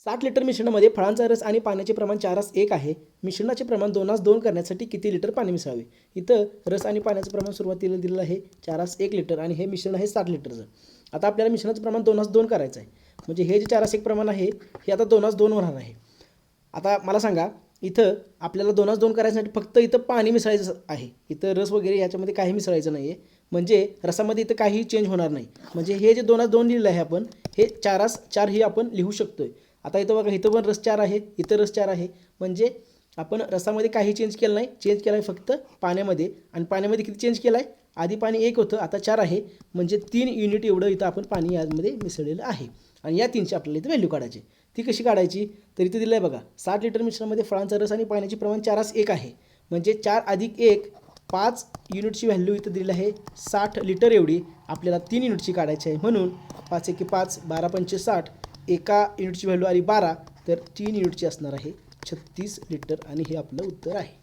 60 litre मिश्रणामध्ये फळांचा रस आणि पाण्याचे प्रमाण 4:1 आहे. मिश्रणाचे प्रमाण 2:2 करण्यासाठी किती लिटर पाणी मिसळावे? इथं रस आणि पाण्याचं प्रमाण सुरुवातीला दिलेलं आहे 4:1 लिटर आणि हे मिश्रण आहे 60 लिटरचं. आता आपल्याला मिश्रणाचं प्रमाण 2:2 करायचं आहे. म्हणजे हे जे 4:1 प्रमाण आहे हे आता 2:2 होणार आहे. आता मला सांगा, इथं आपल्याला 2:2 करायसाठी फक्त इथं पाणी मिसळायचं आहे. इथं रस वगैरे याच्यामध्ये काही मिसळायचं नाही आहे. म्हणजे रसामध्ये इथं काहीही चेंज होणार नाही. म्हणजे हे जे 2:2 लिहिलं आहे आपण, हे 4:4 ही आपण लिहू शकतोय. आता इथं बघा, इथं पण रस 4 आहे, इथं रस 4 आहे. म्हणजे आपण रसामध्ये काही चेंज केलं नाही, चेंज केला आहे फक्त पाण्यामध्ये. आणि पाण्यामध्ये किती चेंज केला आहे? आधी पाणी 1 होतं, आता 4 आहे. म्हणजे 3 युनिट एवढं इथं आपण पाणी यामध्ये मिसळलेलं आहे. आणि या 3ची आपल्याला इथं व्हॅल्यू काढायची. ती कशी काढायची? तर इथं दिलं आहे बघा, 60 लिटर मिश्रणामध्ये फळांचा रस आणि पाण्याचे प्रमाण 4:1 आहे. म्हणजे 4 + 1 5 युनिटची व्हॅल्यू इथं दिलेली आहे 60 लिटर एवढी. आपल्याला 3 युनिटची काढायची आहे. म्हणून 5 × 5 12 × 5 60. एका युनिटची व्हॅल्यू आली 12, तर 3 युनिटची असणार आहे 36 लिटर आणि हे आपलं उत्तर आहे.